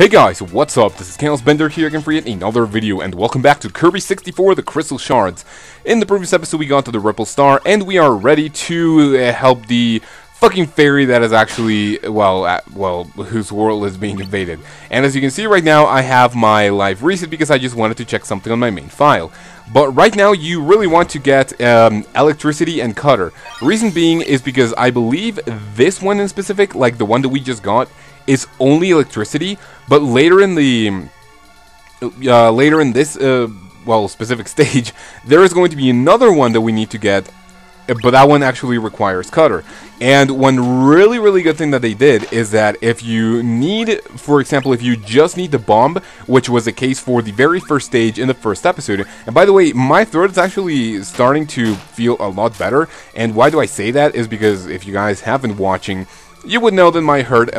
Hey guys, what's up? This is kaozbender here again for yet another video, and welcome back to Kirby 64, the Crystal Shards. In the previous episode we got to the Ripple Star, and we are ready to help the fucking fairy that is actually, whose world is being invaded. And as you can see right now, I have my live reset because I just wanted to check something on my main file. But right now you really want to get electricity and cutter. Reason being is because I believe this one in specific, like the one that we just got, is only electricity, but later in the specific stage, there is going to be another one that we need to get, but that one actually requires cutter. And one really good thing that they did is that if you need, for example, if you just need the bomb, which was the case for the very first stage in the first episode, and by the way, my throat is actually starting to feel a lot better, and why do I say that is because if you guys have been watching, you would know that my throat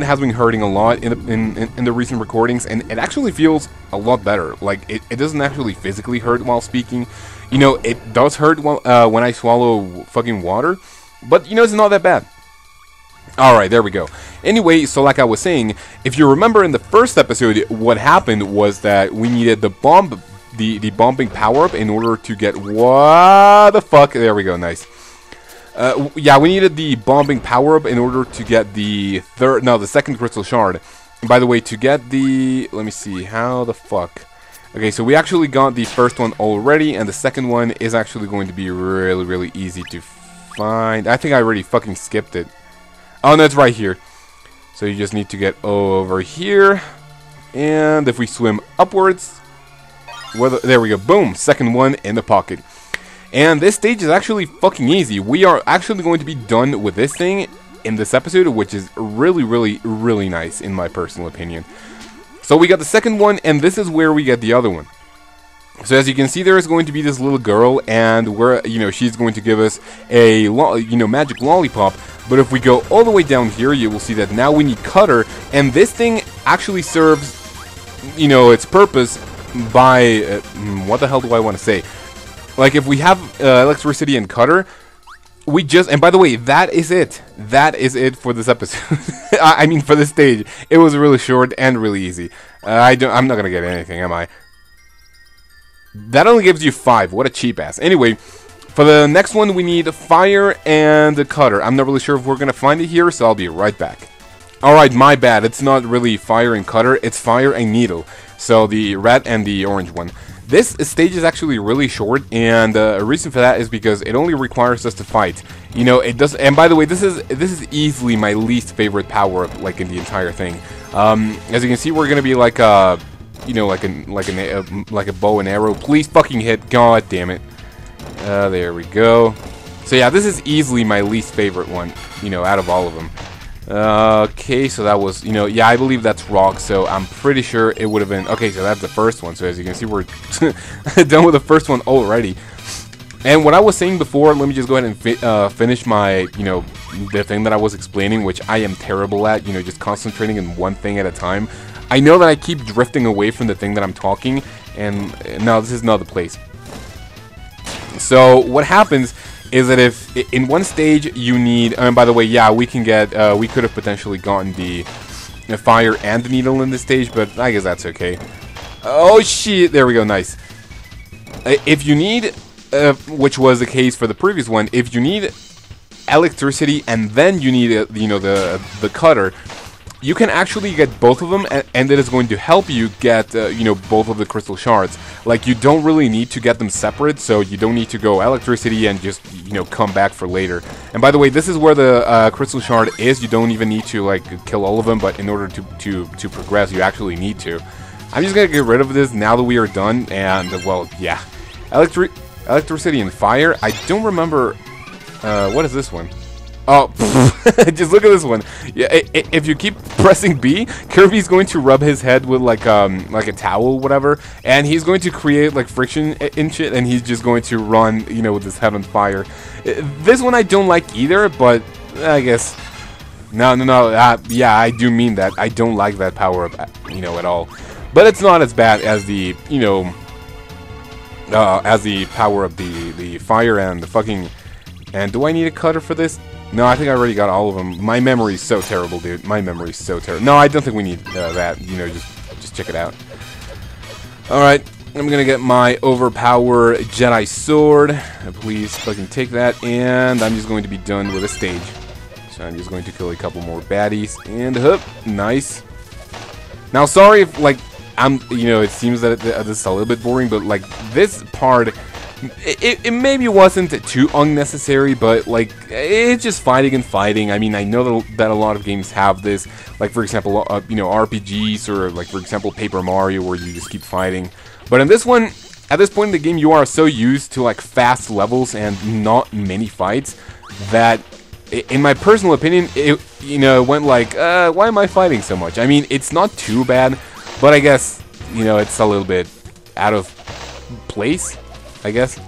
has been hurting a lot in the recent recordings, and it actually feels a lot better. Like it doesn't actually physically hurt while speaking. You know, it does hurt when I swallow fucking water, but you know, it's not that bad. Alright, there we go. Anyway, so like I was saying, if you remember in the first episode, what happened was that we needed the bomb, the bombing power up in order to get what the fuck. There we go, nice. Yeah, we needed the bombing power-up in order to get the second crystal shard. And by the way, to get the... let me see, how the fuck... okay, so we actually got the first one already, and the second one is actually going to be really easy to find. I think I already fucking skipped it. Oh, no, it's right here. So you just need to get over here. And if we swim upwards... there we go, boom! Second one in the pocket. And this stage is actually fucking easy. We are actually going to be done with this thing in this episode, which is really nice in my personal opinion. So we got the second one, and this is where we get the other one. So as you can see, there is going to be this little girl, and she's going to give us a magic lollipop. But if we go all the way down here, you will see that now we need cutter, and this thing actually serves its purpose by what the hell do I want to say? Like, if we have electricity and cutter, we just... and by the way, that is it. That is it for this episode. I mean, for this stage. It was really short and really easy. I'm not gonna get anything, am I? That only gives you 5. What a cheap ass. Anyway, for the next one, we need fire and the cutter. I'm not really sure if we're gonna find it here, so I'll be right back. Alright, my bad. It's not really fire and cutter. It's fire and needle. So, the red and the orange one. This stage is actually really short, and a reason for that is because it only requires us to fight. You know, it does. And by the way, this is easily my least favorite power up, like in the entire thing. As you can see, we're gonna be like a, like a bow and arrow. Please fucking hit! God damn it! There we go. So yeah, this is easily my least favorite one. Out of all of them. Okay, so that was, yeah, I believe that's rock, so I'm pretty sure it would have been... okay, so that's the first one, so as you can see, we're done with the first one already. And what I was saying before, let me just go ahead and finish my, the thing that I was explaining, which I am terrible at, just concentrating in one thing at a time. I know that I keep drifting away from the thing that I'm talking, and no, this is not the place. So, what happens is that if in one stage you need, and by the way, yeah, we can get, we could have potentially gotten the fire and the needle in this stage, but I guess that's okay. Oh shit, there we go, nice. If you need, which was the case for the previous one, if you need electricity and then you need, the cutter, you can actually get both of them, and it is going to help you get, both of the crystal shards. Like, you don't really need to get them separate, so you don't need to go electricity and just, come back for later. And by the way, this is where the crystal shard is. You don't even need to, like, kill all of them, but in order to progress, you actually need to. I'm just gonna get rid of this now that we are done, and, well, yeah. Electricity and fire. I don't remember, what is this one? Oh, just look at this one. Yeah, if you keep pressing B, Kirby's going to rub his head with like a towel, whatever, and he's going to create like friction in shit, and he's just going to run, with his head on fire. This one I don't like either, but I guess no. Yeah, I do mean that. I don't like that power up, at all. But it's not as bad as the, as the power of the fire and the fucking. And do I need a cutter for this? No, I think I already got all of them. My memory's so terrible, dude. My memory's so terrible. No, I don't think we need that. You know, just check it out. Alright, I'm gonna get my overpower Jedi sword. Please fucking take that, and I'm just going to be done with the stage. So I'm just going to kill a couple more baddies, and hup, nice. Now, sorry if, like, you know, it seems that this is a little bit boring, but, like, this part, it maybe wasn't too unnecessary, but, like, it's just fighting and fighting. I mean, I know that a lot of games have this, like, for example, you know, RPGs, or, like, for example, Paper Mario, where you just keep fighting. But in this one, at this point in the game, you are so used to, like, fast levels and not many fights, that, in my personal opinion, it, you know, went like, why am I fighting so much? I mean, it's not too bad, but I guess, you know, it's a little bit out of place, I guess.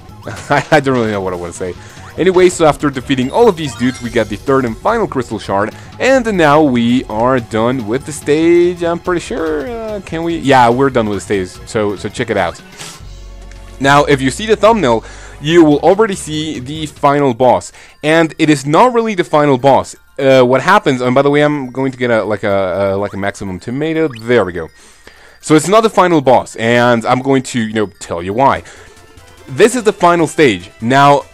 I don't really know what I want to say. Anyway, so after defeating all of these dudes, we got the third and final crystal shard, and now we are done with the stage. I'm pretty sure, can we? Yeah, we're done with the stage, so check it out. Now, if you see the thumbnail, you will already see the final boss, and it is not really the final boss. What happens, and by the way, I'm going to get like a maximum tomato. There we go. So it's not the final boss, and I'm going to, you know, tell you why. This is the final stage. Now,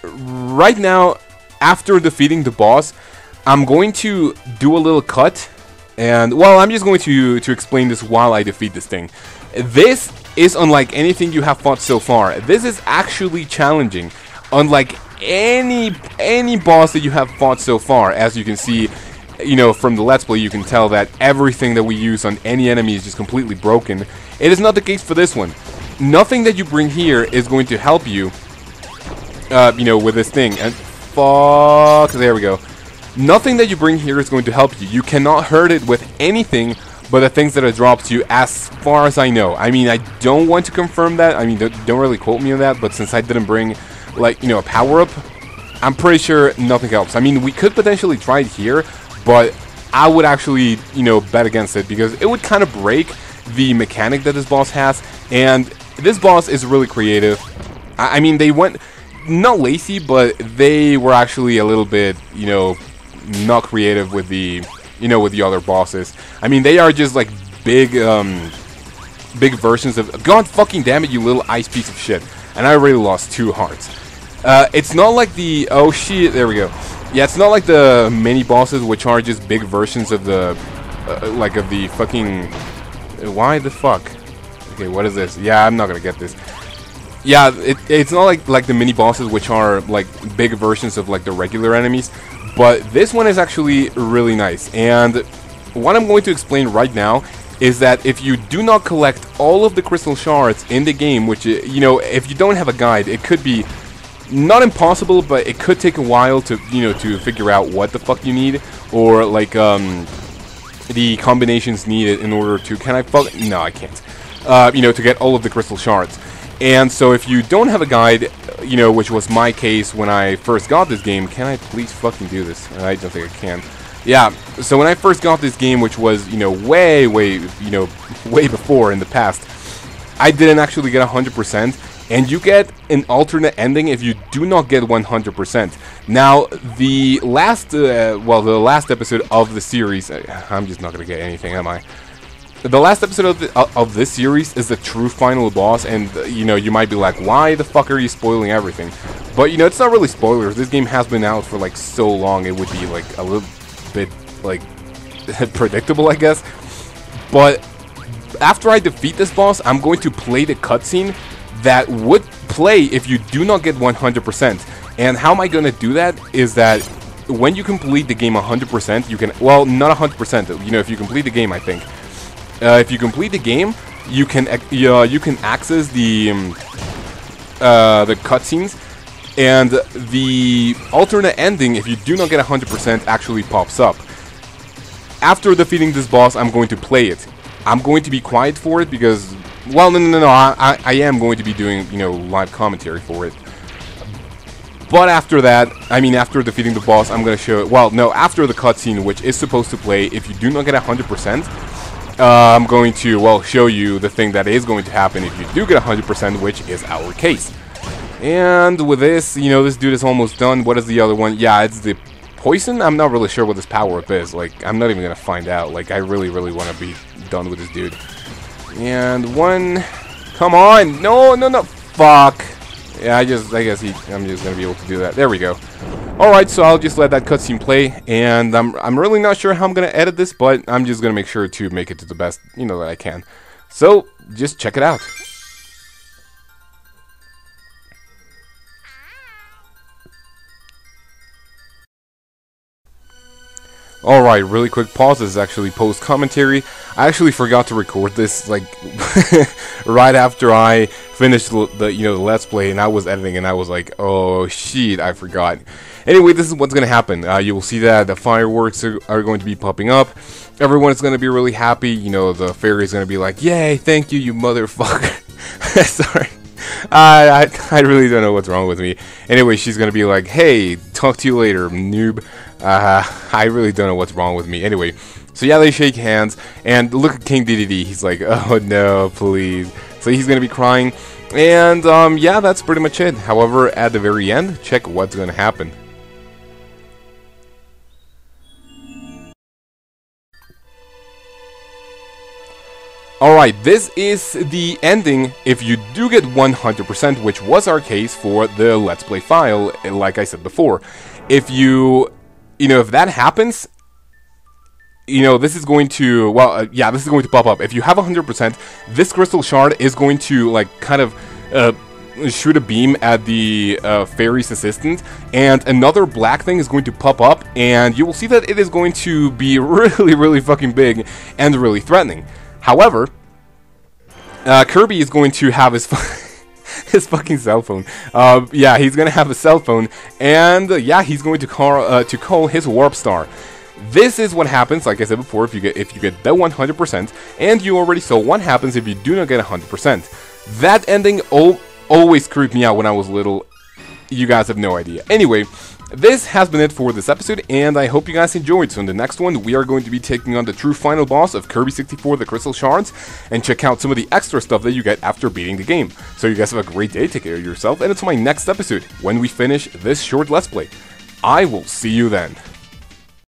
right now, after defeating the boss, I'm going to do a little cut, and, well, I'm just going to explain this while I defeat this thing. This is unlike anything you have fought so far. This is actually challenging, unlike any boss that you have fought so far. As you can see, you know, from the Let's Play, you can tell that everything that we use on any enemy is just completely broken. It is not the case for this one. Nothing that you bring here is going to help you, you know, with this thing. And fuck, there we go. Nothing that you bring here is going to help you. You cannot hurt it with anything but the things that are dropped to you, as far as I know. I mean, I don't want to confirm that. I mean, don't really quote me on that, but since I didn't bring, like, you know, a power-up, I'm pretty sure nothing helps. I mean, we could potentially try it here, but I would actually, you know, bet against it, because it would kind of break the mechanic that this boss has, and this boss is really creative. I mean, they went, not lazy, but they were actually a little bit, you know, not creative with the, you know, with the other bosses. I mean, they are just like big versions of, god fucking damn it, you little ice piece of shit. And I already lost 2 hearts. It's not like the, oh shit, there we go. Yeah, it's not like the mini bosses, which are just big versions of the, like of the fucking, why the fuck? Okay, what is this? Yeah, I'm not gonna get this. Yeah, it's not like the mini bosses, which are like big versions of like the regular enemies. But this one is actually really nice, and what I'm going to explain right now is that if you do not collect all of the crystal shards in the game, which, you know, if you don't have a guide, it could be not impossible, but it could take a while to, you know, to figure out what the fuck you need, or like the combinations needed in order to, can I fuck, no I can't, you know, to get all of the crystal shards. And so if you don't have a guide, you know, which was my case when I first got this game, can I please fucking do this? I don't think I can. Yeah, so when I first got this game, which was, you know, way before in the past, I didn't actually get 100%, and you get an alternate ending if you do not get 100%. Now, the last, well, the last episode of the series, I'm just not gonna get anything, am I? The last episode of this series is the true final boss, and, you know, you might be like, why the fuck are you spoiling everything? But, you know, it's not really spoilers. This game has been out for, like, so long, it would be, like, a little bit, like, predictable, I guess. But after I defeat this boss, I'm going to play the cutscene that would play if you do not get 100%. And how am I going to do that is that when you complete the game 100%, you can, well, not 100%, you know, if you complete the game, I think. If you complete the game, you can access the cutscenes, and the alternate ending, if you do not get 100%, actually pops up. After defeating this boss, I'm going to play it. I'm going to be quiet for it because, well, no, I am going to be doing, you know, live commentary for it. But after that, I mean, after defeating the boss, I'm going to show it. Well, no, after the cutscene, which is supposed to play, if you do not get 100%. I'm going to, well, show you the thing that is going to happen if you do get 100%, which is our case. And with this, you know, this dude is almost done. What is the other one? Yeah, it's the poison. I'm not really sure what this power up is. Like, I'm not even gonna find out. Like, I really want to be done with this dude. And one, come on, no, fuck. Yeah, I guess I'm just gonna be able to do that. There we go. All right, so I'll just let that cutscene play, and I'm really not sure how I'm gonna edit this, but I'm just gonna make sure to make it to the best, you know, that I can. So just check it out. Alright, really quick pause. This is actually post commentary. I actually forgot to record this like right after I finished the you know, the Let's Play, and I was editing and I was like, oh shit, I forgot. Anyway, this is what's gonna happen. You will see that the fireworks are going to be popping up. Everyone is gonna be really happy. You know, the fairy is gonna be like, yay, thank you, you motherfucker. Sorry. I really don't know what's wrong with me. Anyway, she's gonna be like, hey, talk to you later, noob. I really don't know what's wrong with me. Anyway, so yeah, they shake hands, and look at King DDD. He's like, oh no, please. So he's gonna be crying, and yeah, that's pretty much it. However, at the very end, check what's gonna happen. Alright, this is the ending if you do get 100%, which was our case for the Let's Play file, like I said before. If if that happens, you know, this is going to, well, yeah, this is going to pop up. If you have 100%, this crystal shard is going to, like, kind of shoot a beam at the fairy's assistant, and another black thing is going to pop up, and you will see that it is going to be really fucking big and really threatening. However, Kirby is going to have his his fucking cell phone. Yeah, he's gonna have a cell phone, and yeah, he's going to call his warp star. This is what happens, like I said before, if you get the 100%, and you already saw what happens if you do not get 100%. That ending always creeped me out when I was little. You guys have no idea. Anyway, this has been it for this episode, and I hope you guys enjoyed. So in the next one, we are going to be taking on the true final boss of Kirby 64, the Crystal Shards, and check out some of the extra stuff that you get after beating the game. So you guys have a great day, take care of yourself, and it's my next episode, when we finish this short Let's Play. I will see you then.